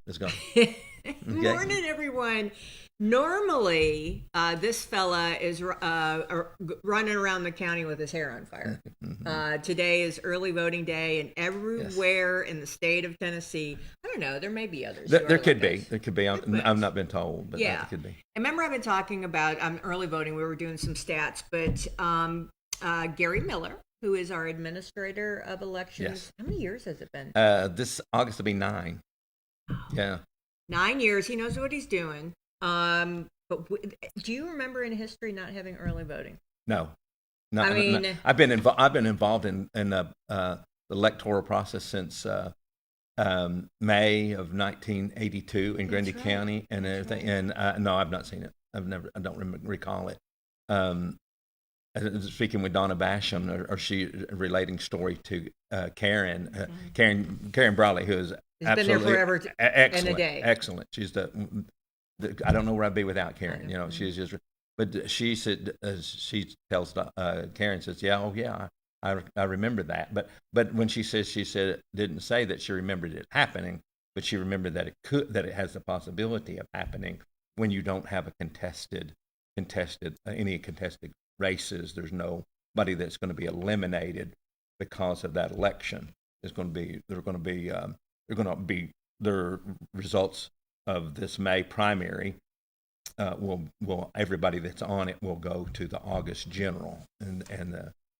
Let's go. Okay. Morning, everyone. Normally, this fella is running around the county with his hair on fire. Today is early voting day, and Yes. everywhere in the state of Tennessee, I don't know, there may be others There, who there are could like be. us. There could be. I've not been told, but Yeah. it could be. I remember I've been talking about early voting. We were doing some stats, but Gary Miller, who is our administrator of elections, Yes. how many years has it been? This August will be 9. Yeah. 9 years. He knows what he's doing. Do you remember in history not having early voting? No. No. I mean, I've been involved in the electoral process since May of 1982 in Grundy right. County and everything. Right. And no, I've not seen it. I don't recall it. Um, Speaking with Donna Basham, or she relating story to Karen Brawley, who is It's been there absolutely forever excellent, and a day. excellent. She's I don't know where I'd be without Karen. know. She's just. But she said, she tells Karen, says, yeah, oh yeah, I remember that. But when she said didn't say that she remembered it happening, but she remembered that it has the possibility of happening when you don't have a any contested races. There's nobody that's going to be eliminated because of that election. They're going to be their results of this May primary. Will everybody that's on it will go to the August general,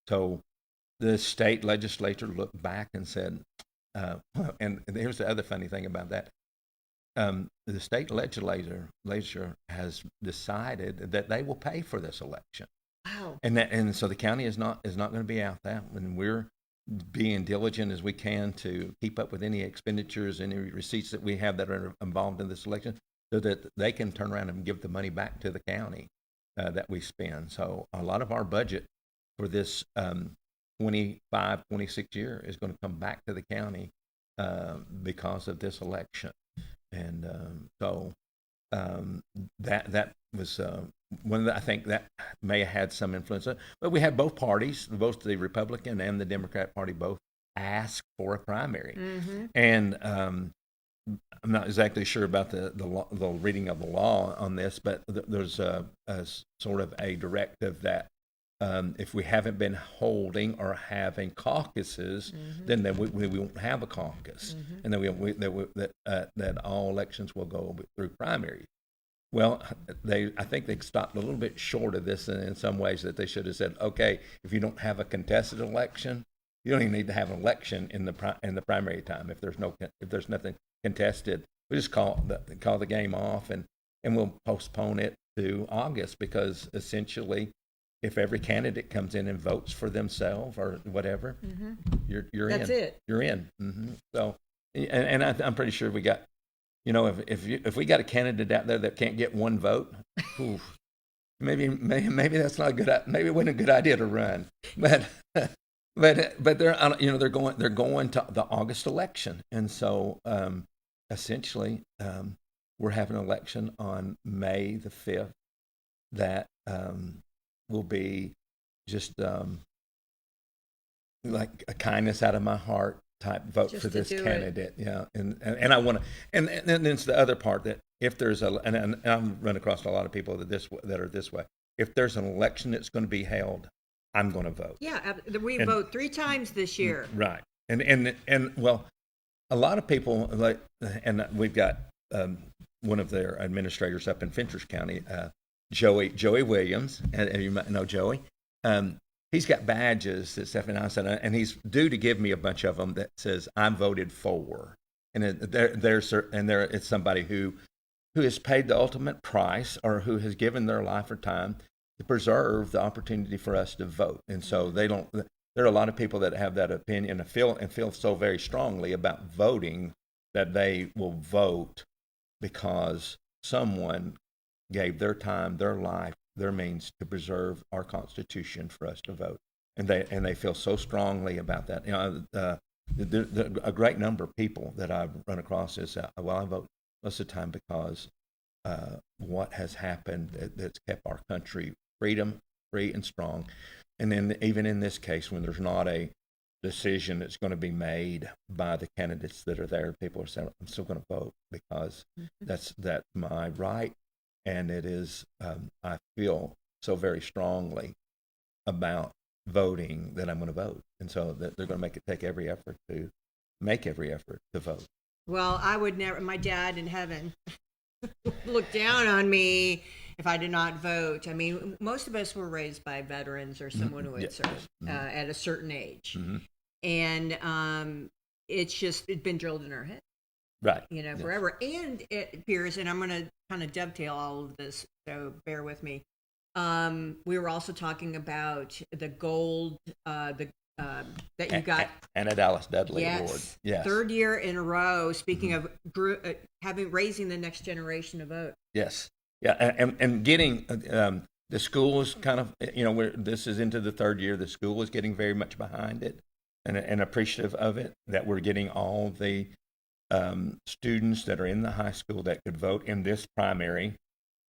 so the state legislature looked back and said, and here's the other funny thing about that. The state legislature has decided that they will pay for this election. Wow. And so the county is not going to be out that, and we're being diligent as we can to keep up with any expenditures, any receipts that we have that are involved in this election, so that they can turn around and give the money back to the county that we spend. So a lot of our budget for this 26 year is going to come back to the county because of this election. And that was one of I think that may have had some influence. But we had both parties, both the Republican and the Democrat Party, both asked for a primary. Mm-hmm. And I'm not exactly sure about the reading of the law on this, but there's a sort of a directive that if we haven't been holding or having caucuses, then we won't have a caucus, and then that all elections will go through primaries. Well, I think they stopped a little bit short of this in some ways, that they should have said, okay, if you don't have a contested election, you don't even need to have an election in the primary time. If there's nothing contested, we just call the game off, and we'll postpone it to August, because essentially, if every candidate comes in and votes for themselves or whatever, you're That's in. it. You're in. So, and I'm pretty sure we got, if we got a candidate out there that can't get one vote, oof, maybe that's not a good. Maybe it wasn't a good idea to run. But they're going to the August election, and so essentially we're having an election on May the 5th that will be just like a kindness out of my heart type vote Just for to this do it. candidate. Yeah, and I want to, and then it's the other part, that if there's and I've run across a lot of people that are this way. If there's an election that's going to be held, I'm going to vote. Yeah, we vote 3 times this year. Right, and well, a lot of people and we've got one of their administrators up in Fentress County, Joey Williams, and you might know Joey. He's got badges that Stephanie and I said, and he's due to give me a bunch of them that says I'm voted for, and it's somebody who has paid the ultimate price, or who has given their life or time to preserve the opportunity for us to vote. And so they don't. There are a lot of people that have that opinion and feel so very strongly about voting that they will vote because someone gave their time, their life, their means to preserve our Constitution for us to vote, and they feel so strongly about that. A great number of people that I've run across is, well, I vote most of the time because what has happened that's kept our country free and strong, and then even in this case, when there's not a decision that's going to be made by the candidates that are there. People are saying, I'm still going to vote because that's my right. And it is, I feel so very strongly about voting that I'm going to vote. And so that they're going to take every effort to vote. Well, I would never, my dad in heaven look down on me if I did not vote. I mean, most of us were raised by veterans or someone who had served at a certain age. And it's been drilled in our head. Right. Forever. And it appears, and I'm going to kind of dovetail all of this, so bear with me. We were also talking about the gold, that you got. Anna Dallas Dudley Award. Yes. Third year in a row. Speaking of raising the next generation to vote. Yes. Yeah. And getting, the school is kind of, this is into the third year. The school is getting very much behind it and appreciative of it, that we're getting all the students that are in the high school that could vote in this primary,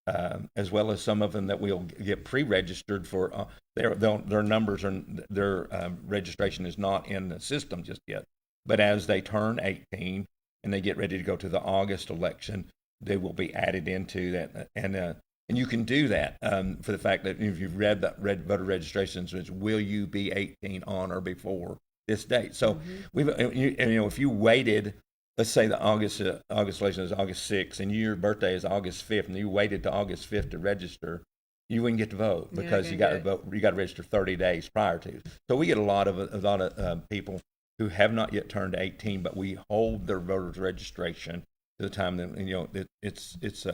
as well as some of them that we'll get pre-registered for. Their numbers are their registration is not in the system just yet. But as they turn 18 and they get ready to go to the August election, they will be added into that. And you can do that for the fact that if you've read voter registrations, it's will you be 18 on or before this date. So if you waited. Let's say the August election is August 6th, and your birthday is August 5th, and you waited to August 5th to register, you wouldn't get to vote because you got to vote. You got to register 30 days prior to. So we get a lot of people who have not yet turned 18, but we hold their voters registration to the time that it's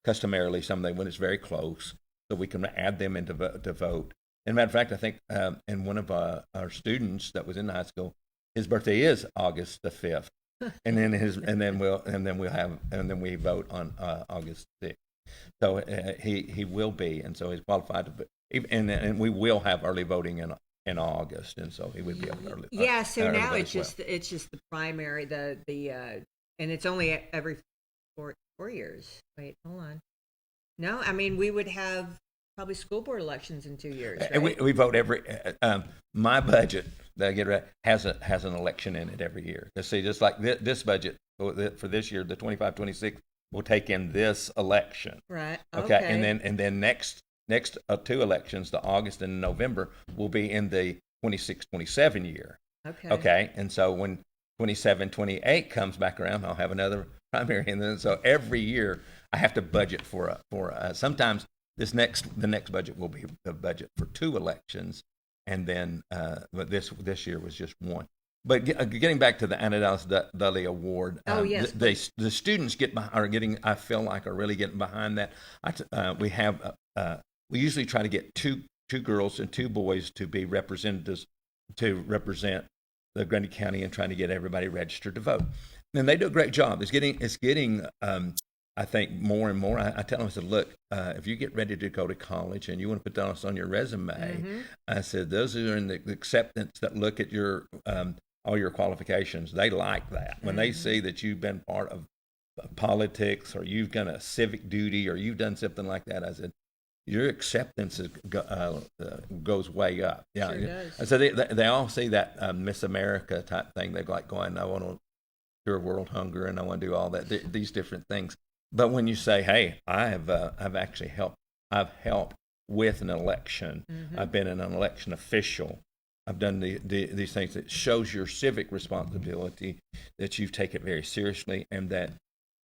customarily something when it's very close, so we can add them into to vote. And matter of fact, I think and one of our students that was in high school, his birthday is August the 5th. And then we vote on August 6th. So he will be, and so he's qualified to. And we will have early voting in August, and so he would be able to early. Yeah. So now it's just the primary, the and it's only every 4 years. Wait, hold on. No, I mean we would have probably school board elections in 2 years. Right? We vote every. My budget that I get has an election in it every year. See, just like this budget for this year, the 25-26 will take in this election. Right. Okay. And then next 2 elections, the August and November, will be in the 26-27 year. Okay. Okay. And so when 27-28 comes back around, I'll have another primary, and then so every year I have to budget for sometimes. The next budget will be the budget for 2 elections, and then but this year was just 1. But getting back to the Anna Dallas Dudley Award, yes, the students are really getting behind that. We usually try to get two girls and 2 boys to be representatives to represent the Grundy County and trying to get everybody registered to vote, and they do a great job. It's getting I think more and more, I tell them, I said, look, if you get ready to go to college and you want to put this on your resume, I said, those who are in the acceptance that look at your all your qualifications, they like that. When they see that you've been part of politics or you've done a civic duty or you've done something like that, I said, your acceptance goes way up. Yeah, sure does. So they all see that Miss America type thing. They're like going, I want to cure world hunger and I want to do all that, these different things. But when you say, "Hey, I've actually helped. I've helped with an election. I've been an election official. I've done these things," that shows your civic responsibility, that you take it very seriously, and that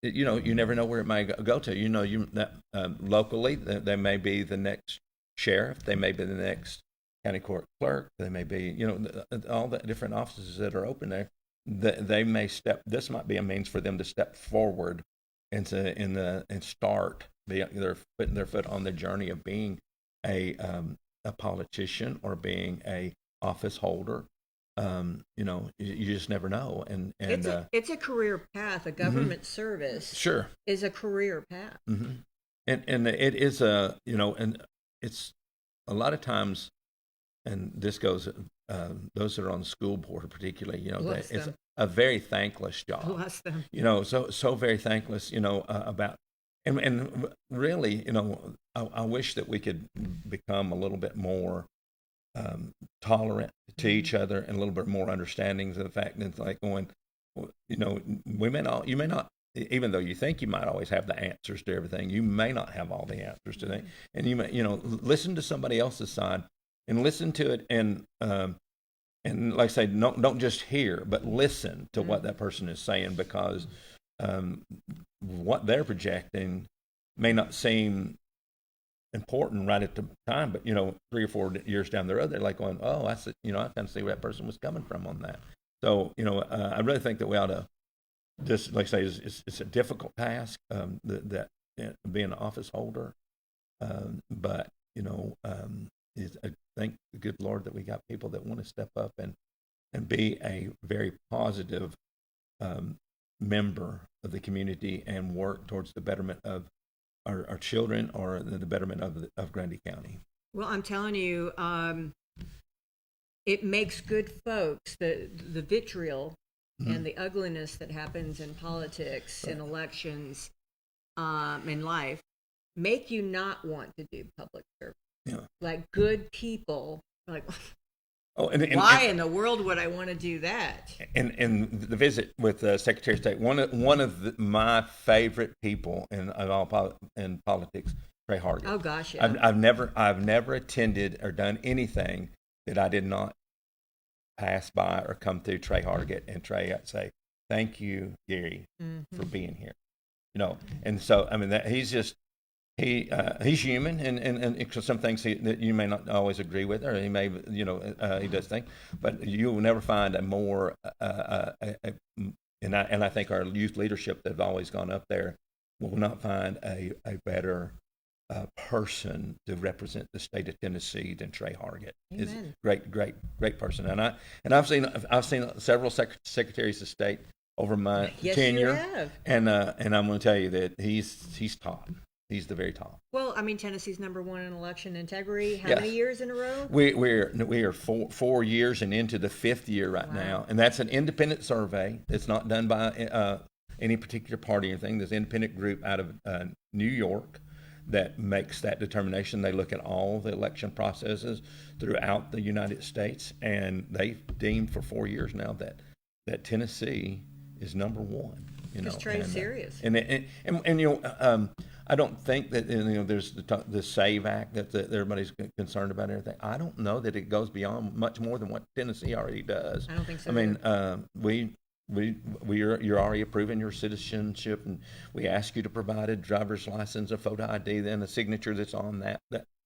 you never know where it may go to. Locally, they may be the next sheriff. They may be the next county court clerk. They may be all the different offices that are open there. They may step. This might be a means for them to step forward and start. They're putting their foot on the journey of being a politician or being a office holder. You just never know. And it's a career path. A government service sure is a career path. And it is and it's a lot of times, and this goes those that are on the school board particularly, it's a very thankless job. Bless them. So very thankless, about, and really, I wish that we could become a little bit more tolerant to each other and a little bit more understanding of the fact that it's like going, well, you may not, even though you think you might always have the answers to everything, you may not have all the answers to that, and you may, listen to somebody else's side and listen to it, and like I say, don't just hear, but listen to what that person is saying, because what they're projecting may not seem important right at the time, but 3 or 4 years down the road, they're like going, "Oh, I see, I kind of see where that person was coming from on that." So, I really think that we ought to just, like I say, it's a difficult task, that being an office holder, but I thank the good Lord that we got people that want to step up and be a very positive member of the community and work towards the betterment of our children, or the betterment of Grundy County. Well, I'm telling you, it makes good folks, the vitriol and the ugliness that happens in politics, in elections, in life, make you not want to do public service. Yeah. Like good people, like, oh, why in the world would I want to do that? And the visit with Secretary of State, one of my favorite people in politics, Trey Hargett. Oh gosh, yeah. I've never attended or done anything that I did not pass by or come through Trey Hargett, and Trey, I'd say, "Thank you, Gary, for being here." And so I mean that he's just. He's human, and some things that you may not always agree with, or he may, he does think, but you will never find a more, and I think our youth leadership that have always gone up there will not find a better person to represent the state of Tennessee than Trey Hargett. Is great person, and I've seen several secretaries of state over my tenure, you have. and I'm going to tell you that he's top. He's the very top. Well, I mean, Tennessee's number one in election integrity. How many years in a row? We are 4 years and into the 5th year right now, and that's an independent survey. It's not done by any particular party or anything. There's an independent group out of New York that makes that determination. They look at all the election processes throughout the United States, and they've deemed for 4 years now that Tennessee is number one. Because Trey's serious. I don't think that there's the SAVE Act that everybody's concerned about and everything. I don't know that it goes beyond much more than what Tennessee already does. I don't think so. I mean, you're already approving your citizenship, and we ask you to provide a driver's license, a photo ID, then a signature that's on that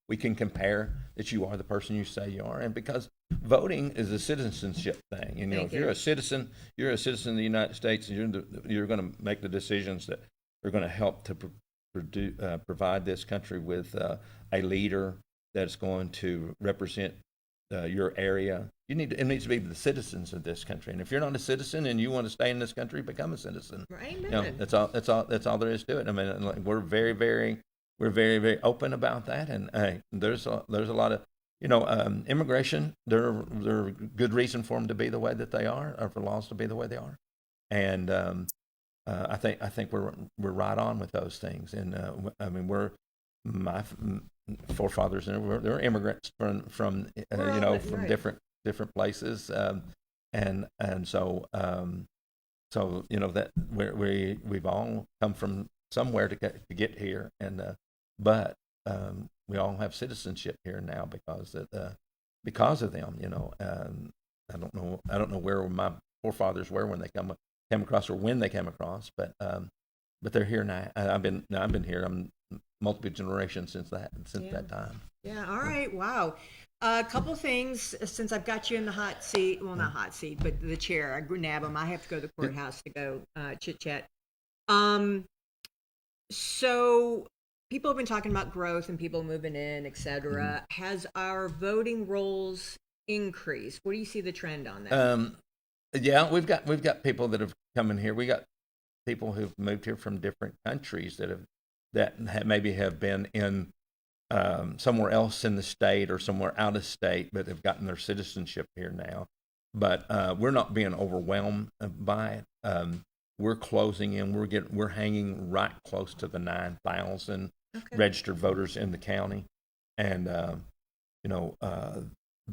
we can compare that you are the person you say you are. And because voting is a citizenship thing, and if you're a citizen of the United States, and you're going to make the decisions that are going to help to provide this country with a leader that's going to represent your area. It needs to be the citizens of this country. And if you're not a citizen and you want to stay in this country, become a citizen. Right. That's all there is to it. I mean, we're very, very open about that. And there's a lot of immigration. There are good reason for them to be the way that they are, or for laws to be the way they are. And I think we're right on with those things. And I mean, my forefathers, and they're immigrants from different places, and so that we've all come from somewhere to get here, and but we all have citizenship here now because of them. I don't know where my forefathers were when they came across, or when they came across, but they're here now. I've been here. I'm multiple generations since that time. Yeah. All right. Wow. A couple things since I've got you in the hot seat. Well, not hot seat, but the chair. I nab them. I have to go to the courthouse to go chit chat. So people have been talking about growth and people moving in, etc. Has our voting rolls increased? What do you see the trend on that? Yeah, we've got people that have come in here. We got people who've moved here from different countries that maybe have been in somewhere else in the state or somewhere out of state, but have gotten their citizenship here now. But we're not being overwhelmed by it. We're closing in. We're hanging right close to the 9,000 registered voters in the county, and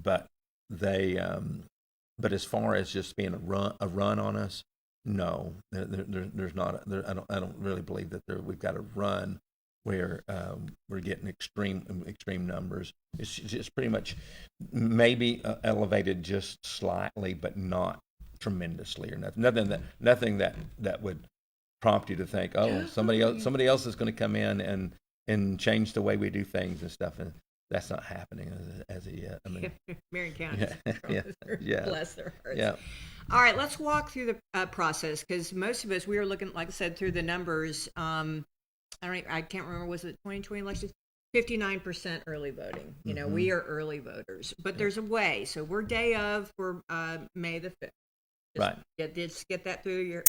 but they, but as far as just being a run on us, no, there's not. I don't really believe that we've got a run where we're getting extreme numbers. It's just pretty much maybe elevated just slightly, but not tremendously or nothing that would prompt you to think, oh, somebody else is going to come in and change the way we do things and stuff, and that's not happening as of yet. I mean, Marion County, bless their hearts. Yeah. All right, let's walk through the process, because most of us, we were looking, like I said, through the numbers. I can't remember, was it 2020 election? 59% early voting. You know, we are early voters, but there's a way. So we're day of, we're May the 5th. Right. Get that through your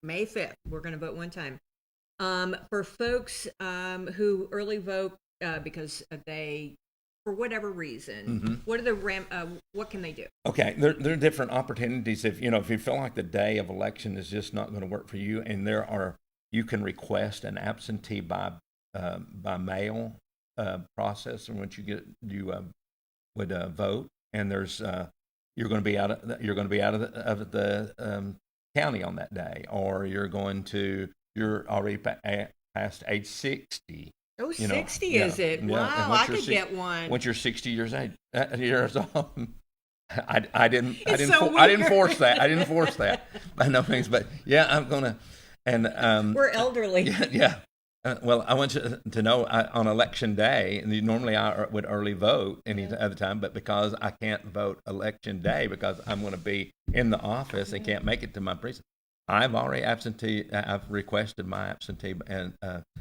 May 5th. We're going to vote one time. For folks who early vote because they, for whatever reason, what are what can they do? Okay, there are different opportunities. If you feel like the day of election is just not going to work for you, and you can request an absentee by mail process, in which you would vote, and there's you're going to be out of the county on that day, or you're already past age 60. Oh, 60 is it? Wow, I could get one. Once you're 60 years old, I didn't force that. I didn't force that by no means, but yeah, I'm gonna. And we're elderly. Yeah. Well, I want you to know on election day, and normally I would early vote any other time, but because I can't vote election day because I'm going to be in the office and can't make it to my precinct, I've requested my absentee, and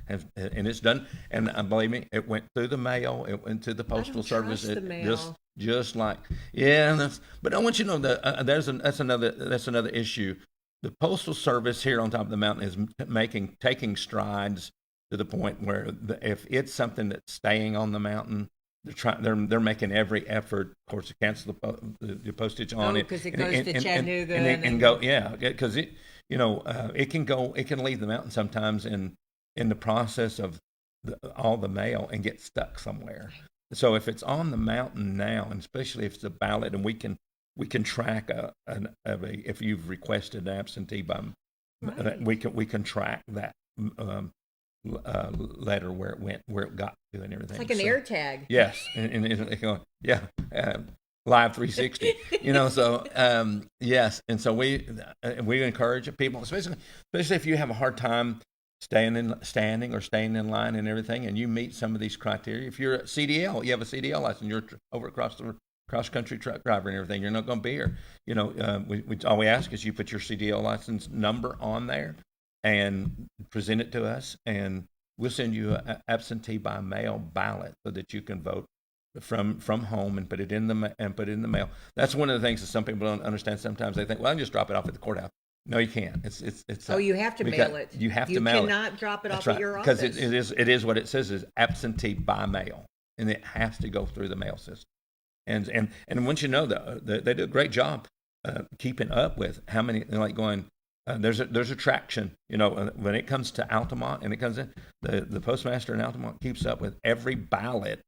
it's done. And believe me, it went through the mail. It went to the postal service. The mail. Just like but I want you to know that that's another issue. The postal service here on top of the mountain is taking strides to the point where if it's something that's staying on the mountain, they're making every effort, of course, to cancel the postage on it, because it goes to Chattanooga and go, because it it can leave the mountain sometimes in the process of all the mail and get stuck somewhere. So if it's on the mountain now, and especially if it's a ballot, and we can track if you've requested an absentee by, we can track that letter where it went, where it got to, and everything. It's like an air tag. Yes, and live 360. So yes, and so we encourage people, especially if you have a hard time standing or staying in line and everything, and you meet some of these criteria. If you're a CDL, you have a CDL license, you're over across the cross-country truck driver and everything, you're not going to be here. All we ask is you put your CDL license number on there and present it to us, and we'll send you an absentee by mail ballot so that you can vote from home and put it in the mail. That's one of the things that some people don't understand. Sometimes they think, well, I can just drop it off at the courthouse. No, you can't. It's. You have to mail it. You have to mail it. You cannot drop it off at your office. Because it is what it says is absentee by mail, and it has to go through the mail system. And once you know that they do a great job keeping up with how many, like going. There's a traction, when it comes to Altamont, and it comes in, the postmaster in Altamont keeps up with every ballot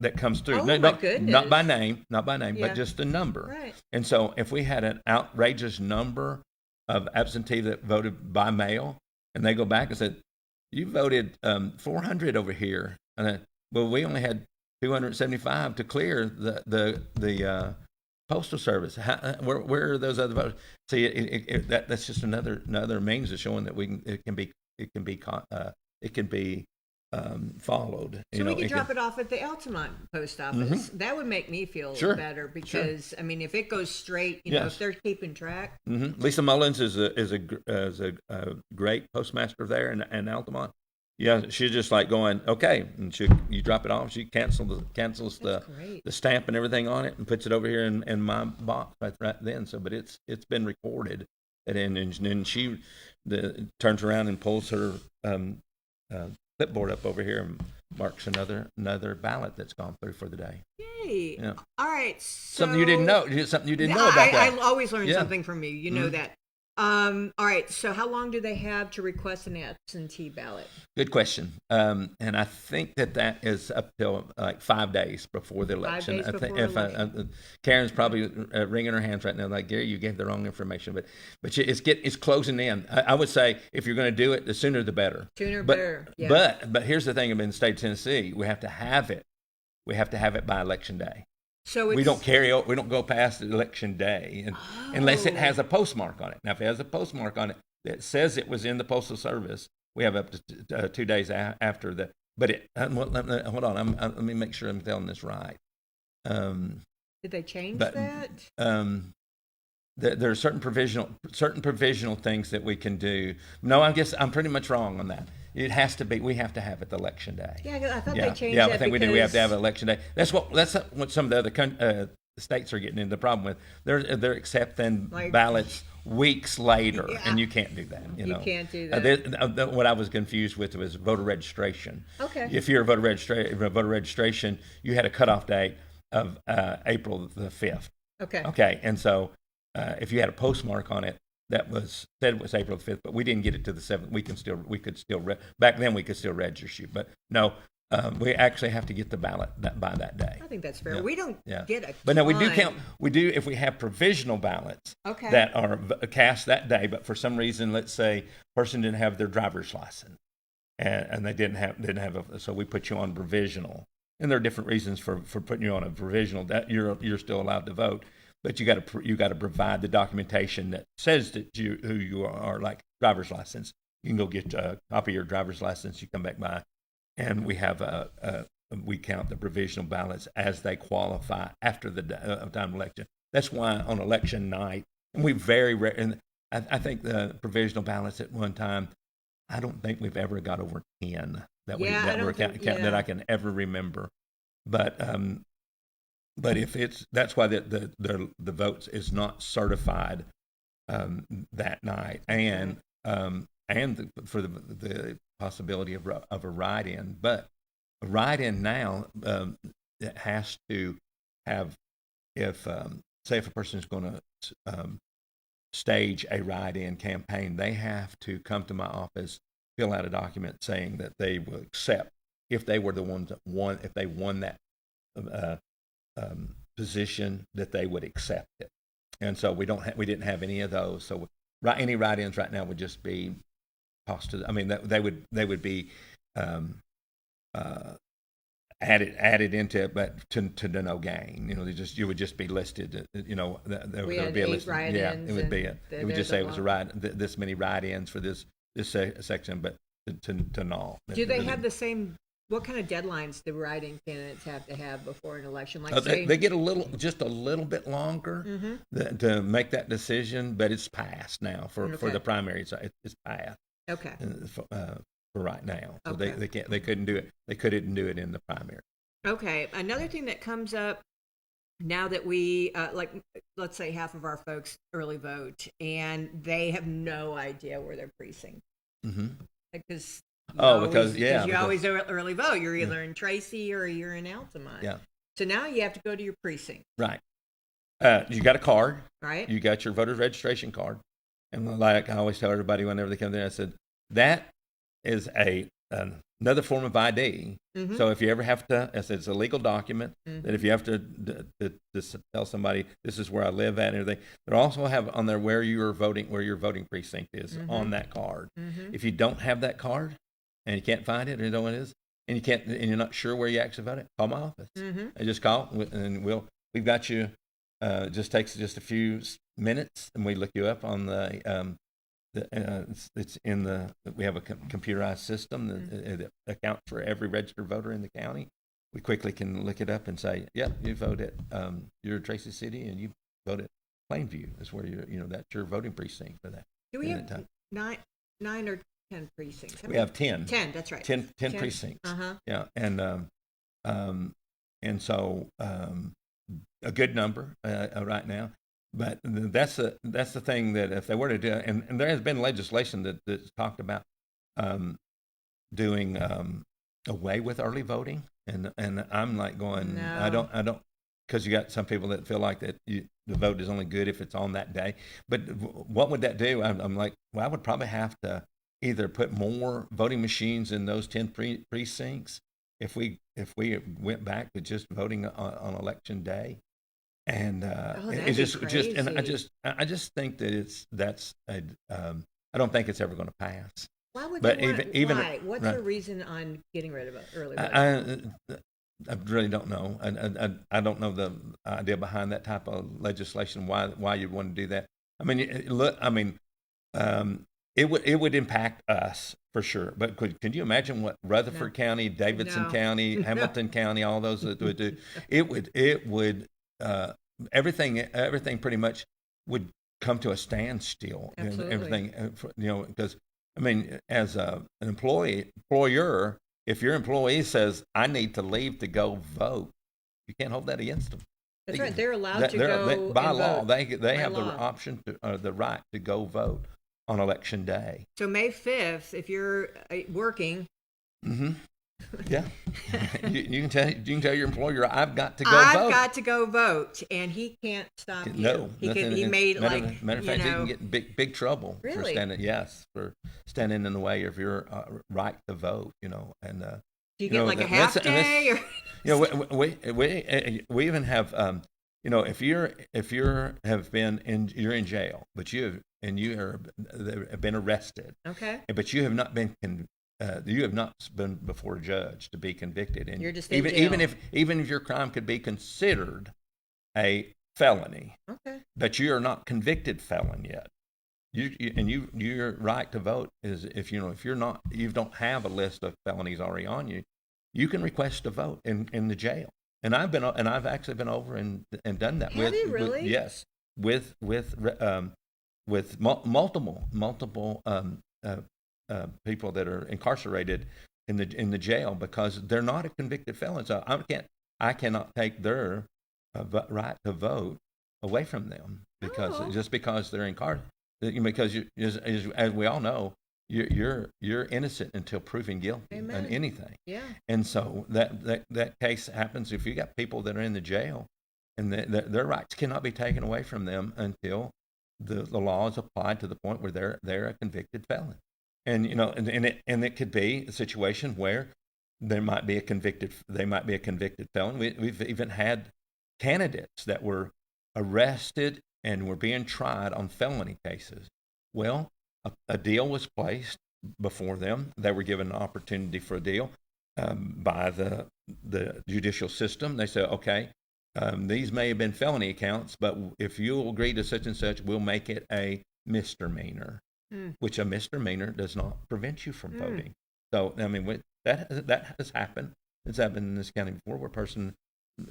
that comes through. Oh, my goodness. Not by name, but just the number. Right. And so if we had an outrageous number of absentee that voted by mail, and they go back and said, you voted 400 over here, and well, we only had 275 to clear the postal service. Where are those other votes? See, that's just another means of showing that it can be followed. So we could drop it off at the Altamont post office. That would make me feel better, because I mean, if it goes straight, if they're keeping track. Lisa Mullins is a great postmaster there in Altamont. Yeah, she's just like going, okay, and you drop it off. She cancels the stamp and everything on it and puts it over here in my box right then. So, but it's been recorded, and then she turns around and pulls her clipboard up over here and marks another ballot that's gone through for the day. Yay! Yeah. All right. So something you didn't know. Something you didn't know about that. I always learn something from you. You know that. All right. So how long do they have to request an absentee ballot? Good question. And I think that is up till like 5 days before the 5 election. days I think before election. Karen's probably wringing her hands right now, like Gary, you gave the wrong information. But it's closing in. I would say if you're going to do it, the sooner the better. Sooner But better. Yeah. but here's the thing about the state of Tennessee, we have to have it. We have to have it by election day. So it's, We don't go past election day unless it has a postmark on it. Now, if it has a postmark on it that says it was in the Postal Service, we have up to 2 days after that. But hold on, let me make sure I'm telling this right. Did they change But that? there are certain provisional things that we can do. No, I guess I'm pretty much wrong on that. It has to be. We have to have it the election day. Yeah, I thought they changed yeah, that. I think we do. We have to have an election day. That's what some of the other states are getting into the problem with. They're accepting ballots weeks later, and you can't do that. You know, can't do that. What I was confused with was voter registration. Okay. If you're a voter registration, you had a cutoff date of April the 5th. Okay. Okay, and so if you had a postmark on it that said it was April 5th, but we didn't get it to the 7th, we could still back then we could still register you, but no, we actually have to get the ballot by that day. I think that's fair. Yeah. We don't get a But no, we do ton. count. We do if we have provisional ballots Okay. that are cast that day, but for some reason, let's say person didn't have their driver's license, and they didn't have so we put you on provisional, and there are different reasons for putting you on a provisional. That you're still allowed to vote. But you got to provide the documentation that says that who you are, like driver's license. You can go get a copy of your driver's license. You come back by, and we have we count the provisional ballots as they qualify after the time of election. That's why on election night, and we very rare. And I think the provisional ballots at one time, I don't think we've ever got over 10 that that I can ever remember. But if that's why the votes is not certified that night, and for the possibility of a write-in, but a write-in now it has to have if say if a person is going to stage a write-in campaign, they have to come to my office, fill out a document saying that they will accept if they were the ones that won, if they won that. Position that they would accept it, and so we didn't have any of those. So any write-ins right now would just be cost to. I mean, they would be added into it, but to no gain. You know, you would just be listed. You know, there would be a list. Yeah, it would be it would just say it was this many write-ins for this section, but to null. Do they have the same? What kind of deadlines do writing candidates have to have before an election? Like they get just a little bit longer to make that decision, but it's passed now for the primaries. It's passed. Okay. For right now, so okay. they couldn't do it. They couldn't do it in the primary. Okay. Another thing that comes up now that we let's say half of our folks early vote, and they have no idea where their precinct. Mm-hmm. Because you always early vote. You're either in Tracy or you're in Altamont. Yeah. So now you have to go to your precinct. Right. You got a card. Right. You got your voter's registration card. And like I always tell everybody whenever they come there, I said, that is another form of ID. Mm-hmm. So if you ever have to, it's a legal document that if you have to tell somebody this is where I live at and everything, they also have on there where your voting precinct is on that card. Mm-hmm. If you don't have that card and you can't find it or you don't know what it is, and you're not sure where you actually voted, call my office. Mm-hmm. And just call, and we've got you. Just takes just a few minutes, and we look you up on it's in we have a computerized system that accounts for every registered voter in the county. We quickly can look it up and say, yep, you voted. You're Tracy City, and you voted Plainview. Is where that's your voting precinct for that. Do we have nine or 10 precincts? We have 10. 10, that's right. 10 precincts. Uh-huh. Yeah, and so a good number right now. But that's the thing that if they were to do, and there has been legislation that's talked about doing away with early voting, and I'm like going, no. I don't, because you got some people that feel like that the vote is only good if it's on that day. But what would that do? I'm like, well, I would probably have to either put more voting machines in those 10 precincts if we went back to just voting on election day. And Oh, it that'd be just and crazy. I just think that that's a I don't think it's ever going to pass. Why would they But want? even Why? What's right, the reason on getting rid of early voting? I, I really don't know. I don't know the idea behind that type of legislation. Why you'd want to do that? I mean, look. I mean, um, it would impact us for sure. But could you imagine what No, Rutherford County, Davidson no, County, no. Hamilton County, all those that would do? It would uh, everything pretty much would come to a standstill. Absolutely. Everything, because I mean, as an employer, if your employee says, "I need to leave to go vote," you can't hold that against them. That's right. They, They're allowed to go by and law, vote they by have the law. option to the right to go vote on election day. So May 5th, if you're working, Hmm. Yeah, you can tell your employer, "I've got to go I've vote." got to go vote, and he can't stop you. No, He could. nothing. He made like Matter of fact, you can get in big trouble for really. standing. Yes, for standing in the way of your right to vote. And Do you get like a that's half and this. day or? We even have if you're have been in you're in jail, but have been arrested, Okay, but you have not been before a judge to be convicted, and you're just in even jail. if your crime could be considered a felony, Okay. but you are not convicted felon yet. Your right to vote is if you don't have a list of felonies already on you, you can request to vote in the jail. And I've actually been over and done that Have you with really? yes with multiple people that are incarcerated in the jail because they're not a convicted felon. So I cannot take their right to vote away from them Oh, because they're incarcerated. Because as we all know, you're innocent until proven guilty on amen. anything. Yeah. And so that case happens if you got people that are in the jail, and their rights cannot be taken away from them until the law is applied to the point where they're a convicted felon. And it could be a situation where they might be a convicted felon. We've even had candidates that were arrested and were being tried on felony cases. Well, a deal was placed before them. They were given an opportunity for a deal by the judicial system. They said, okay, these may have been felony accounts, but if you'll agree to such and such, we'll make it a misdemeanor, Mm. which a misdemeanor does not prevent you from Mm. voting. So, I mean, that has happened. It's happened in this county before, where a person,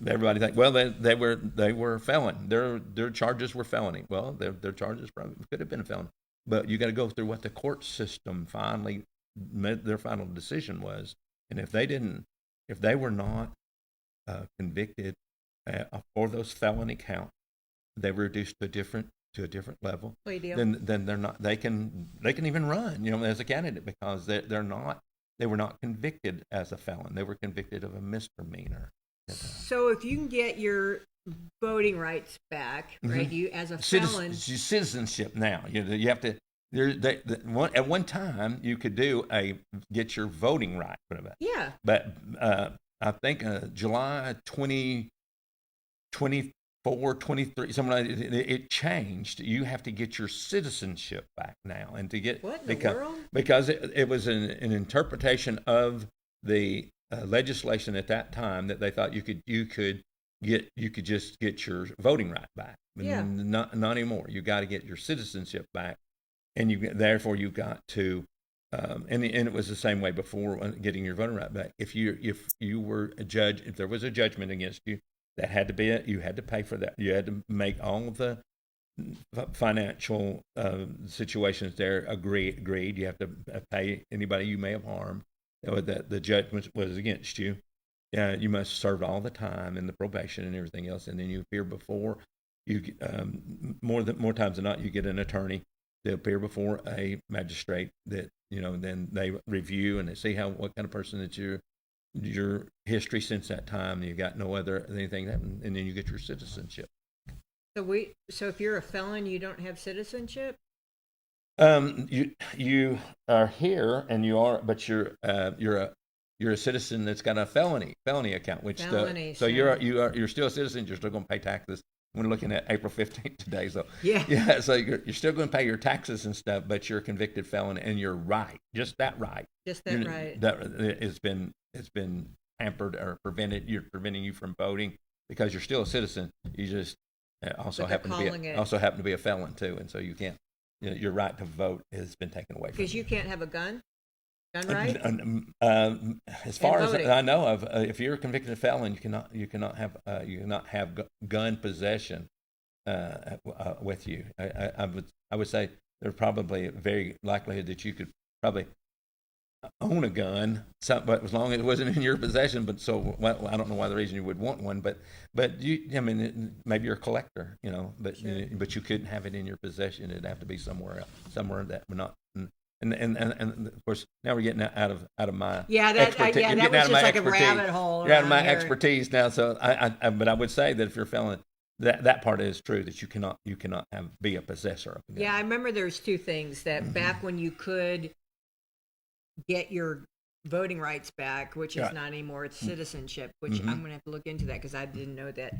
everybody think, well, they were felon. Their charges were felony. Well, their charges probably could have been a felony, but you got to go through what the court system finally made their final decision was, and if they were not convicted for those felony counts, they were reduced to a different level. Plea deal. Then they're not. They can even run, as a candidate because they were not convicted as a felon. They were convicted of a misdemeanor. So if you can get your voting rights back, right? You as a felon. Citizenship now. You have to. At one time, you could get your voting right, Yeah. but I think July 2024, 23, something like it changed. You have to get your citizenship back now, and to get What in the world? because it was an interpretation of the legislation at that time that they thought you could just get your voting right back. Yeah. Not anymore. You got to get your citizenship back, and therefore you've got to. And it was the same way before getting your voting right back. If you were a judge, if there was a judgment against you, that had to be you had to pay for that. You had to make all of the financial situations there agreed. You have to pay anybody you may have harmed, that the judgment was against you. You must serve all the time and the probation and everything else, and then you appear before you. More times than not, you get an attorney. They appear before a magistrate that then they review and they see what kind of person that your history since that time. You got no other anything, and then you get your citizenship. So if you're a felon, you don't have citizenship? You are here and you are, but you're a citizen that's got a felony account, which Felony, so you're still a citizen. You're still going to pay taxes. We're looking at April 15th today, so Yeah. So you're still going to pay your taxes and stuff, but you're a convicted felon, and you're right, just that right. Just that right. That it's been hampered or prevented. You're preventing you from voting because you're still a citizen. You just also happen to be a felon too, and so you can't. Your right to vote has been taken away from you. Because you can't have a gun? Gun right? As far as I know of, if you're a convicted felon, you cannot have gun possession with you. I would say there's probably a very likelihood that you could probably own a gun, but as long as it wasn't in your possession. But I don't know why the reason you would want one, but maybe you're a collector, but Sure. But you couldn't have it in your possession. It'd have to be somewhere else, somewhere that would not. And of course now we're getting out of my expertise. That was just like a rabbit hole. You're out of my expertise now. So but I would say that if you're a felon, that part is true, that you cannot be a possessor of a gun. Yeah, I remember there's two things that back when you could get your voting rights back, which is not anymore, it's citizenship, which I'm going to have to look into that because I didn't know that.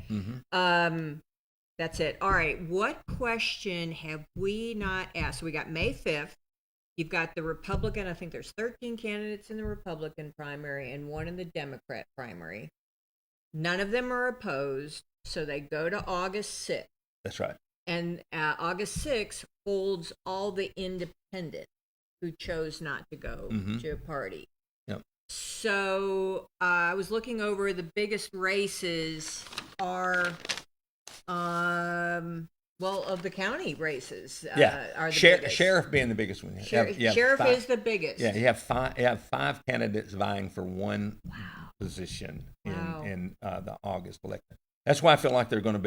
That's it. All right, what question have we not asked? So we got May 5th. You've got the Republican, I think there's 13 candidates in the Republican primary and one in the Democrat primary. None of them are opposed, so they go to August 6th. That's right. And August 6th holds all the independents who chose not to go to a party. Yep. So I was looking over, the biggest races are, of the county races. Are the biggest. Sheriff being the biggest one. Sheriff is the biggest. Yeah, you have five candidates vying for one position in the August election. That's why I feel like there's going to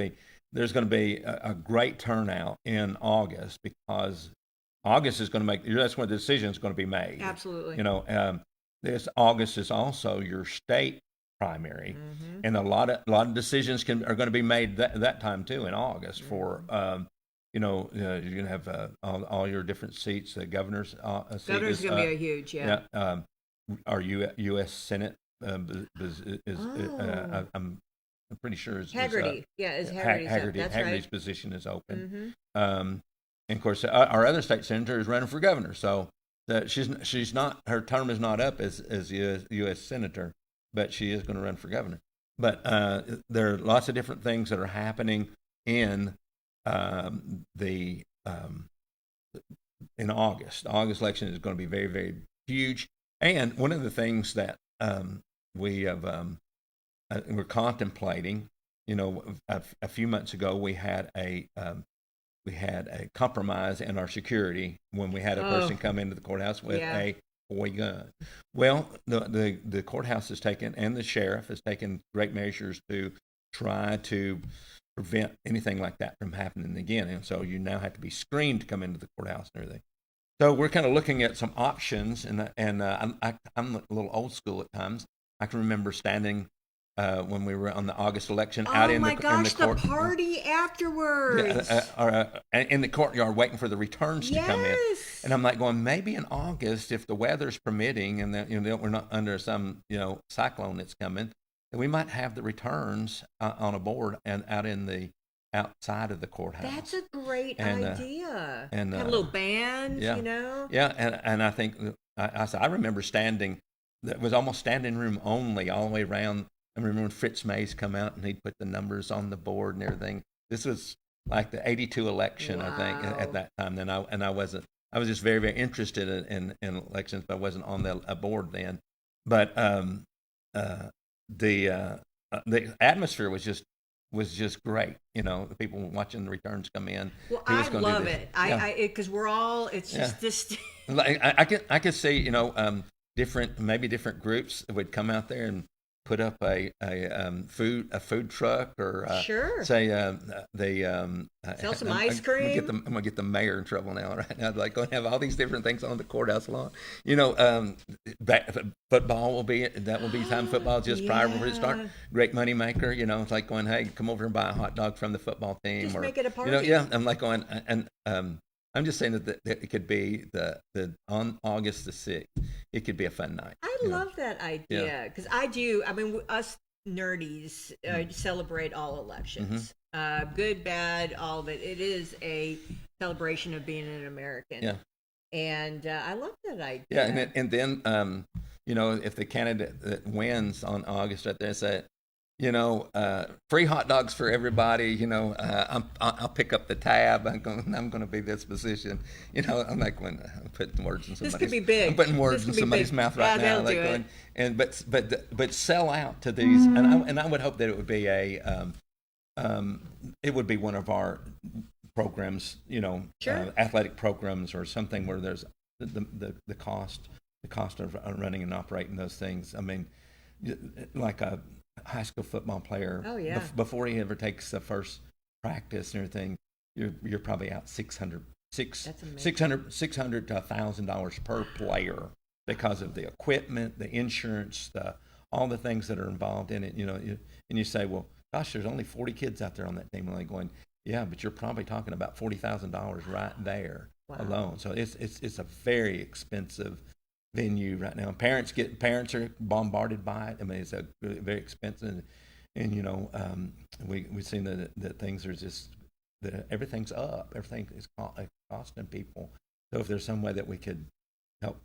be a great turnout in August, because August is going to that's when the decision is going to be made. Absolutely. This August is also your state primary, and a lot of decisions are going to be made that time too in August for you're going to have all your different seats. The governor's seat governor's going to be a huge our U.S. Senate I'm pretty sure is Haggerty. Haggerty's position is open. And of course, our other state senator is running for governor, so she's not, her term is not up as U.S. senator, but she is going to run for governor. But there are lots of different things that are happening in in August. The August election is going to be very, very huge. And one of the things that we're contemplating, a few months ago we had a compromise in our security when we had a person come into the courthouse with a toy gun. Well, the courthouse has taken, and the sheriff has taken great measures to try to prevent anything like that from happening again. And so you now have to be screened to come into the courthouse and everything. So we're kind of looking at some options, and I'm a little old school at times. I can remember standing when we were on the August election out in the party afterwards. In the courtyard waiting for the returns to come in. And I'm like going, maybe in August, if the weather's permitting and that we're not under some cyclone that's coming, then we might have the returns on a board and out in the outside of the courthouse. That's a great idea. And have a little band, Yeah, and I think I remember standing. It was almost standing room only all the way around. I remember when Fritz Mays come out and he'd put the numbers on the board and everything. This was like the '82 election, I think, at that time. Then I was just very, very interested in elections, but I wasn't on the board then. But the atmosphere was just great. The people watching the returns come in. Well, I love it. Because we're all. It's just this. I could see different groups would come out there and put up a food truck, or Sure. say the Sell some I'm ice cream. gonna get the mayor in trouble now right now. Like, going to have all these different things on the courthouse lawn. Football will be time football just prior before it starts. Yeah. Great money maker. It's like going, hey, come over and buy a hot dog from the football team, Just or make it a yeah. party. I'm like going, and I'm just saying that it could be the on August the 6th. It could be a fun night. I love that idea because I do. I mean, us nerdies celebrate all elections, good, bad, all of it. It is a celebration of being an American. Yeah. And I love that idea. Yeah, and then if the candidate that wins on August right there say, free hot dogs for everybody. I'll pick up the tab. I'm going to be this position. I'm like, when I'm putting words in somebody's. This could be big. I'm putting words in somebody's mouth right now. Like going, and but sell out to these, and I would hope that it would be it would be one of our programs, Sure. athletic programs or something where there's the cost of running and operating those things. I mean, like a high school football player, Oh, yeah. before he ever takes the first practice and everything, you're probably out $600 to $1,000 per player because of the equipment, the insurance, all the things that are involved in it. And you say, well, gosh, there's only 40 kids out there on that team. And like going, yeah, but you're probably talking about $40,000 right there alone. So it's a very expensive venue right now. Parents are bombarded by it. I mean, it's a very expensive, and we've seen that things are just that everything's up. Everything is costing people. So if there's some way that we could help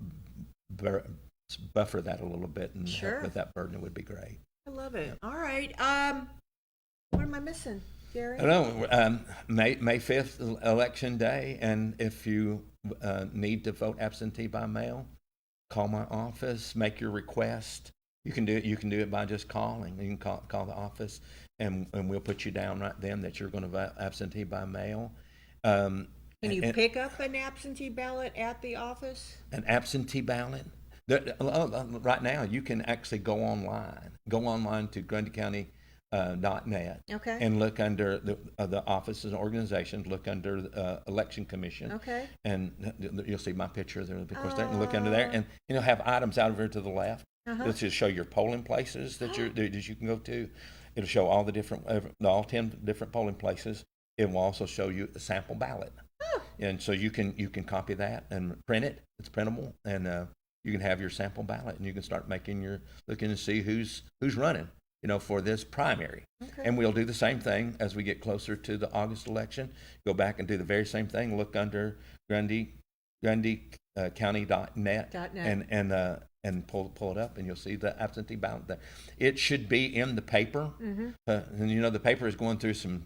buffer that a little bit and help with that burden, it would be great. I love it. All right. What am I missing, Gary? I know. May 5th, election day, and if you need to vote absentee by mail, call my office, make your request. You can do it by just calling. You can call the office, and we'll put you down right then that you're going to vote absentee by mail. Can you pick up an absentee ballot at the office? An absentee ballot? Right now, you can actually go online to Grundy County .net, okay, and look under the offices and organizations. Look under Election Commission, okay, and you'll see my picture there. Of course, and look under there, and have items out over to the left. It'll just show your polling places that you can go to. It'll show all all 10 different polling places. It will also show you a sample ballot, and so you can copy that and print it. It's printable, and you can have your sample ballot, and you can start looking and see who's running, for this primary. Okay. And we'll do the same thing as we get closer to the August election. Go back and do the very same thing. Look under Grundy County.net and pull it up, and you'll see the absentee ballot there. It should be in the paper, and the paper is going through some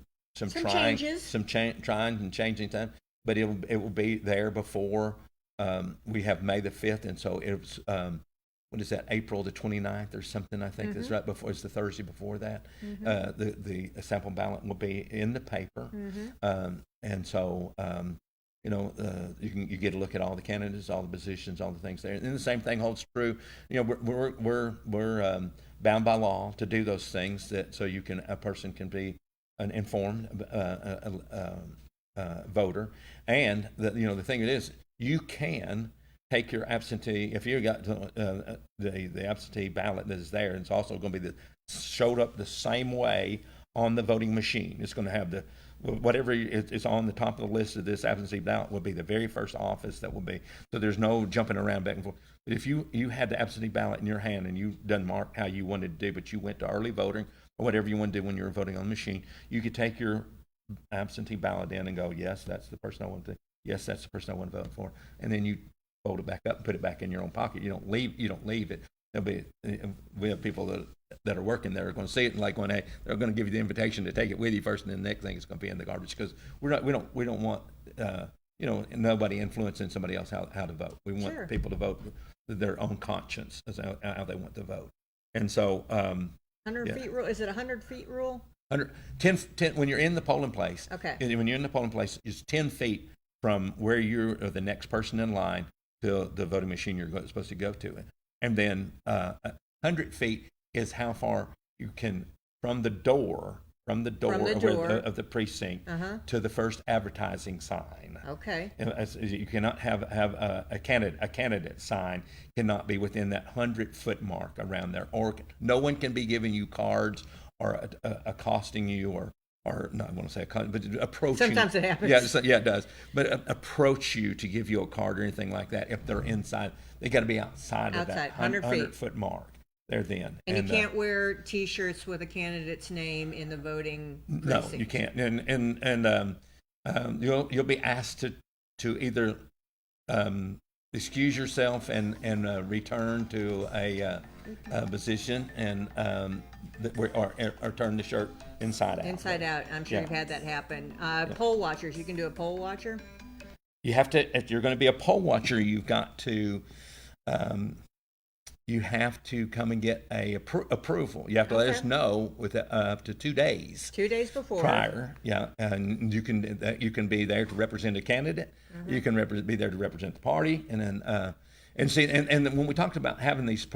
changes, trying and changing time, but it will be there before we have May the 5th, and so it's what is that, April the 29th or something, I think. That's right before, it's the Thursday before that. The sample ballot will be in the paper, and so you get a look at all the candidates, all the positions, all the things there. And the same thing holds true. We're bound by law to do those things so a person can be an informed voter. And the thing is, you can take your absentee, if you got the absentee ballot that is there, it's also going to be showed up the same way on the voting machine. It's going to have whatever is on the top of the list of this absentee ballot will be the very first office that will be. So there's no jumping around back and forth. But if you had the absentee ballot in your hand and you done mark how you wanted to do, but you went to early voting or whatever you want to do when you were voting on the machine, you could take your absentee ballot in and go, yes, that's the person I want to. Yes, that's the person I want to vote for. And then you fold it back up and put it back in your own pocket. You don't leave it. We have people that are working there are going to see it and like going, hey, they're going to give you the invitation to take it with you first, and then the next thing is going to be in the garbage, because we don't want nobody influencing somebody else how to vote. We want people to vote their own conscience as how they want to vote. And so 100 feet rule, is it 100 feet rule? 10 when you're in the polling place. Okay. When you're in the polling place, it's 10 feet from where you're the next person in line to the voting machine you're supposed to go to. And then 100 feet is how far you can from the door of the precinct to the first advertising sign. Okay. And you cannot have a candidate sign cannot be within that 100-foot mark around there, or no one can be giving you cards or accosting you or not, I want to say but approach Sometimes you. it happens. Yeah, it does. But approach you to give you a card or anything like that. If they're inside, they got to be outside of that 100-foot mark. There then. And you can't wear T-shirts with a candidate's name in the voting precinct. No, you can't. And you'll be asked to either excuse yourself and return to a position and or turn the shirt inside out. Inside out. I'm sure you've had that happen. Poll watchers. You can do a poll watcher. You have to. If you're going to be a poll watcher, you've got to. You have to come and get a approval. You have to let us know with up to 2 days. 2 days before. Prior, yeah, and you can be there to represent a candidate. You can be there to represent the party, and then and when we talked about having these,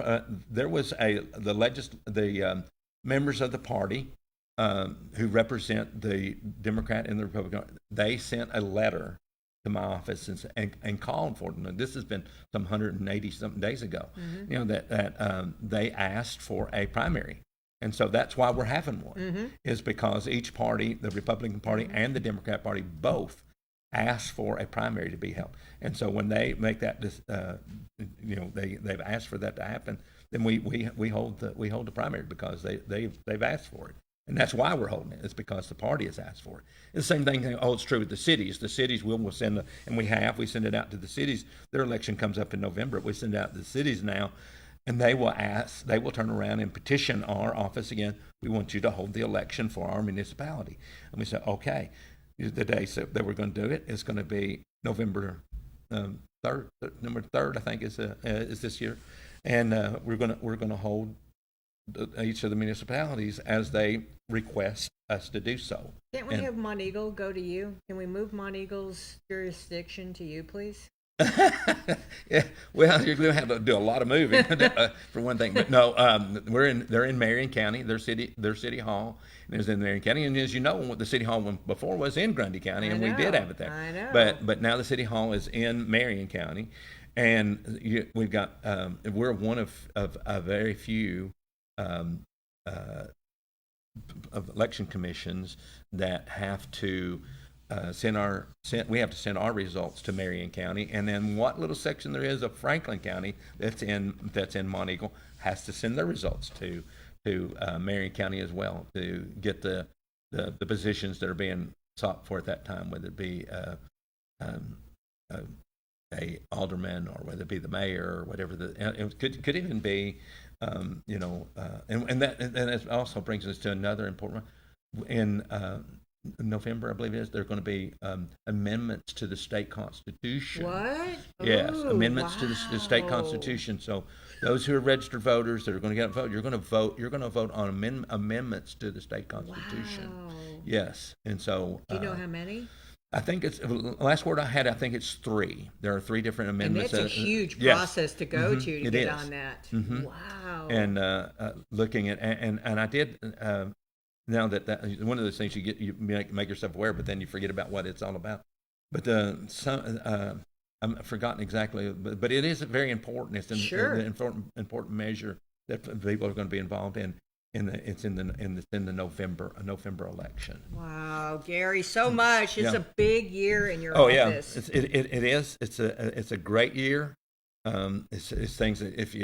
there was the members of the party who represent the Democrat and the Republican. They sent a letter to my office and called for them. This has been some 180 something days ago. You know that they asked for a primary, and so that's why we're having one. Is because each party, the Republican Party and the Democrat Party, both asked for a primary to be held. And so when they make that, they've asked for that to happen, then we hold the primary because they've asked for it. And that's why we're holding it. It's because the party has asked for it. It's the same thing holds true with the cities. The cities will send, and we send it out to the cities. Their election comes up in November. We send it out to the cities now, and they will turn around and petition our office again. We want you to hold the election for our municipality. And we say, okay, the day that we're going to do it is going to be November 3rd, I think is this year. And we're going to hold each of the municipalities as they request us to do so. Can't we have Monteagle go to you? Can we move Monteagle's jurisdiction to you, please? Yeah, well, you're going to have to do a lot of moving for one thing. But no, they're in Marion County. Their city hall is in Marion County, and as you know, the city hall before was in Grundy County, and we did have it there. I know. But now the city hall is in Marion County, and we've got we're one of a very few of election commissions that have to we have to send our results to Marion County, and then what little section there is of Franklin County that's in Monteagle has to send their results to Marion County as well to get the positions that are being sought for at that time, whether it be a alderman or whether it be the mayor or whatever. It could even be and that also brings us to another important one. In November, I believe it is, there are going to be amendments to the state constitution. What? Yes, Ooh, amendments to the state constitution. So those who are registered voters that are going to get a vote, you're going to vote on amendments to the state constitution. Wow. Yes, and so do you know how many? I think last word I had, I think it's 3. There are 3 different amendments. And it's a huge process to go to get on that. Wow. And looking at, and I did, now that one of those things you make yourself aware, but then you forget about what it's all about. But I've forgotten exactly, but it is very important. It's an important measure that people are going to be involved in. It's in the November election. Wow, Gary, so much. It's a big year in your office. office. It is. It's a great year. It's things that if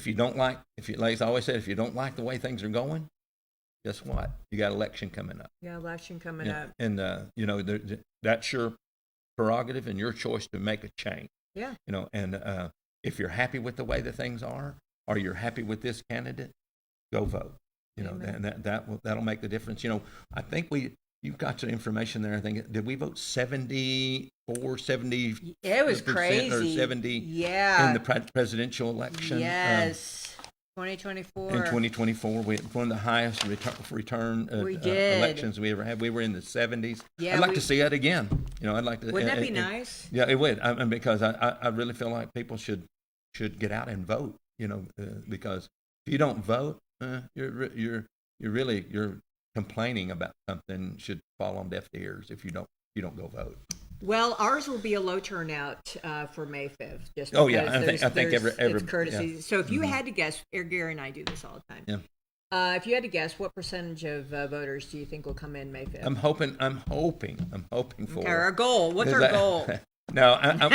you don't like, like I always said, if you don't like the way things are going, guess what? You got election coming up. Yeah, election coming up. And that's your prerogative and your choice to make a change. Yeah. And if you're happy with the way that things are, or you're happy with this candidate, go vote. And that'll make the difference. I think you've got some information there. I think, did we vote 74, 70? It was crazy. Or 70 in the presidential election. Yes. 2024. In 2024, we had one of the highest return elections we ever had. We were in the 70s. Yeah, I'd like to see that again. I'd like to. Wouldn't that be nice? Yeah, it would. Because I really feel like people should get out and vote. Because if you don't vote, you're complaining about something should fall on deaf ears if you don't go vote. Well, ours will be a low turnout for May 5th. Just Oh yeah, because I think every it's courtesy. yeah. So if you had to guess, Gary and I do this all the time. Yeah. If you had to guess, what percentage of voters do you think will come in May 5th? I'm hoping for. Okay, our goal. What's our goal? No, I'm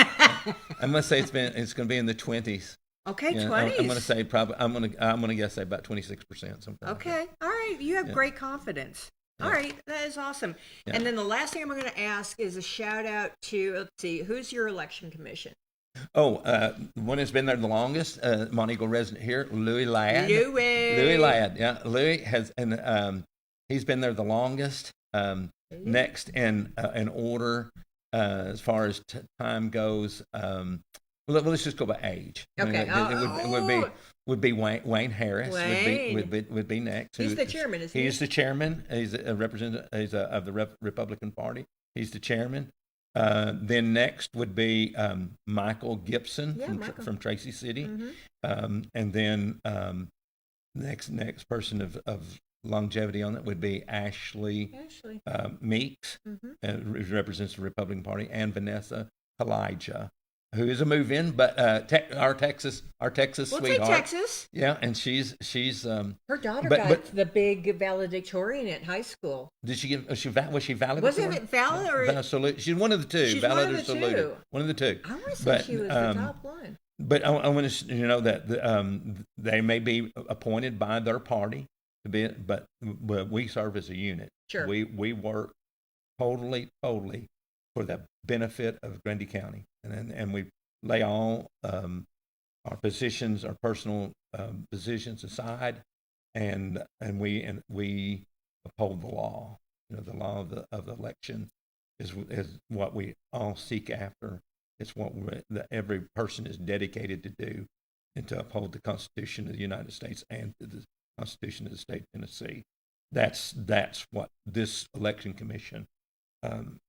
gonna say it's gonna be in the 20s. Okay, Yeah, 20s. I'm gonna say probably I'm gonna guess say about 26%. Something. Okay, Like all right. You have Yeah. great confidence. Yeah. All right, that is awesome. Yeah. And then the last thing I'm going to ask is a shout out to, let's see, who's your election commission? Oh, one that's been there the longest, Montego resident here, Louis Ladd. Louis Ladd, yeah. Louis has, and he's been there the longest. Next in order, as far as time goes, let's just go by age. Okay. It would be Wayne Harris. Wayne. Would be next. He's the chairman, isn't he? He's the chairman. He's a representative. He's of the Republican Party. He's the chairman. Then next would be Michael Gibson from Tracy City, and then next person of longevity on it would be Ashley Meeks, who represents the Republican Party, and Vanessa Elijah, who is a move-in, but our Texas sweetheart. We'll take Texas. Yeah, and she's her daughter got the big valedictorian at high school. Did she get? Was she valedictorian? Was it valid or? She's one of the two. She's valid one or of the saluted. two. One of the two. I want to say she was the top one. But I want to that they may be appointed by their party to be, but we serve as a unit. Sure. We work totally for the benefit of Grundy County, and we lay all our positions, our personal positions aside, and we uphold the law. The law of the election is what we all seek after. It's what every person is dedicated to do, and to uphold the Constitution of the United States and the Constitution of the state of Tennessee. That's what this election commission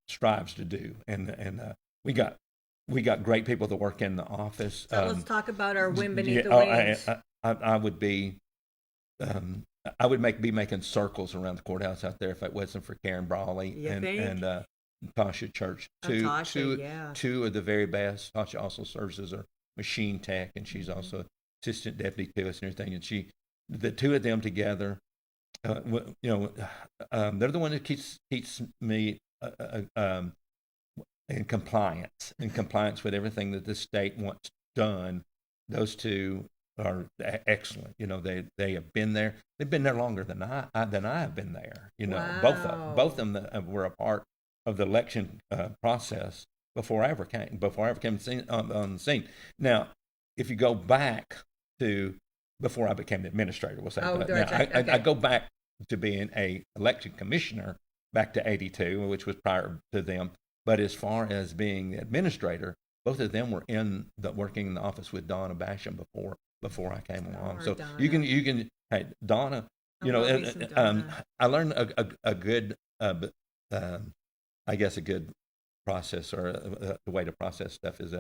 strives to do, and we got great people that work in the office. So let's talk about our win beneath the wings. I would be, I would be making circles around the courthouse out there if it wasn't for Karen Brawley and Tasha Church. Two of the very best. Tasha also serves as a machine tech, and she's also assistant deputy to us and everything. And the two of them together, they're the one that keeps me in compliance with everything that the state wants done. Those two are excellent. They have been there. They've been there longer than I have been there. Wow. Both of them were a part of the election process before I ever came on the scene. Now, if you go back to before I became the administrator, we'll say. I go back to being a election commissioner back to '82, which was prior to them. But as far as being the administrator, both of them were working in the office with Donna Basham before I came along. So Donna. you can hey, Donna. I learned a good I guess a good process or the way to process stuff is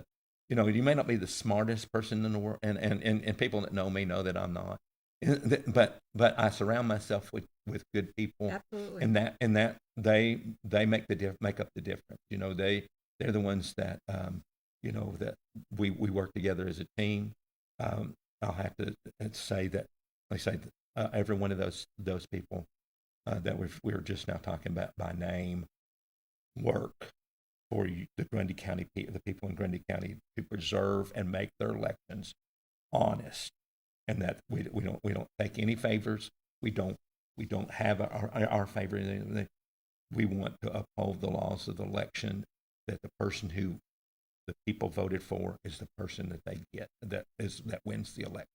you may not be the smartest person in the world, and people that know me know that I'm not. But I surround myself with good people. Absolutely. And that they make up the difference. They're the ones that that we work together as a team. I'll have to say that every one of those people that we were just now talking about by name work for the Grundy County, the people in Grundy County, to preserve and make their elections honest, and that we don't take any favors. We don't have our favor. We want to uphold the laws of the election. That the person who the people voted for is the person that they get that wins the election.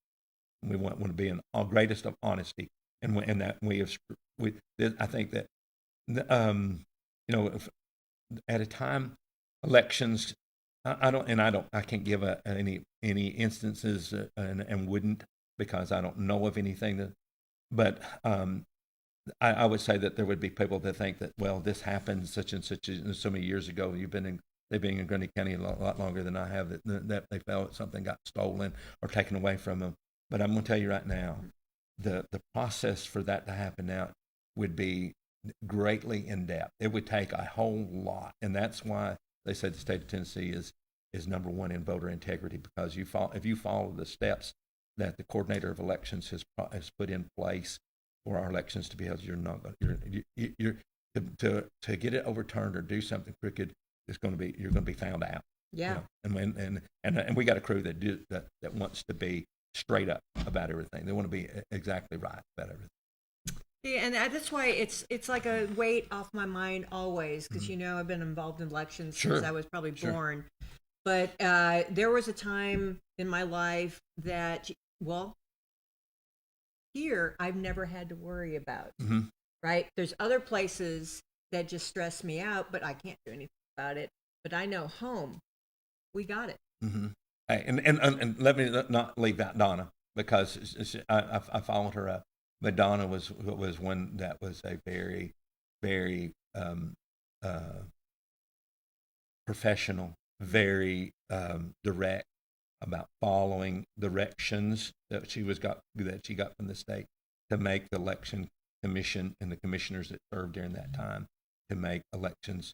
We want to be in all greatest of honesty, and that I think that at a time elections, I can't give any instances and wouldn't, because I don't know of anything but I would say that there would be people that think that, well, this happened such and such so many years ago. They've been in Grundy County a lot longer than I have. That they felt something got stolen or taken away from them. But I'm going to tell you right now the process for that to happen now would be greatly in depth. It would take a whole lot, and that's why they say the state of Tennessee is number one in voter integrity, because if you follow the steps that the coordinator of elections has put in place for our elections to be held, you're to get it overturned or do something crooked, you're going to be found out. Yeah. And we got a crew that wants to be straight up about everything. They want to be exactly right about everything. Yeah, and that's why it's like a weight off my mind always, because I've been involved in elections since I was probably born. But there was a time in my life that, well, here I've never had to worry about. Right? There's other places that just stress me out, but I can't do anything about it. But I know home, we got it. Hey, and let me not leave out Donna, because I followed her up. But Donna was one that was a very, very professional, very direct about following directions that she got from the state to make the election commission and the commissioners that served during that time to make elections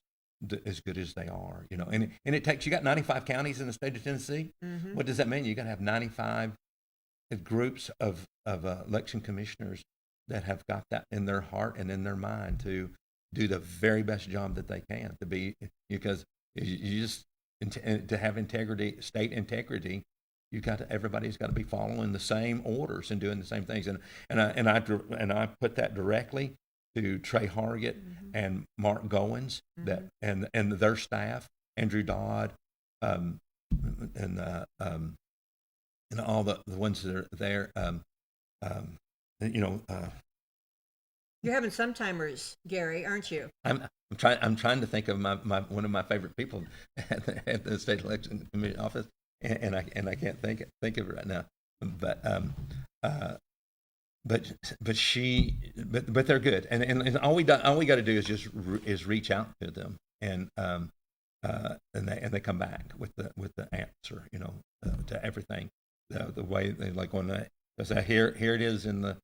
as good as they are. And it takes, you got 95 counties in the state of Tennessee. What does that mean? You got to have 95 groups of election commissioners that have got that in their heart and in their mind to do the very best job that they can to be, because you just, to have integrity, state integrity, everybody's got to be following the same orders and doing the same things. And I put that directly to Trey Hargett and Mark Goins, and their staff, Andrew Dodd, and all the ones that are there. You're having some timers, Gary, aren't you? I'm trying to think of my one of my favorite people at the state election committee office, and I can't think of it right now. But they're good, and all we got to do is reach out to them, and they come back with the answer, to everything, the way they like when they say, here it is in the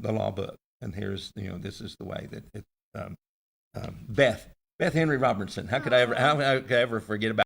law book, and here's this is the way that it. Beth Henry Robertson. How could I ever forget about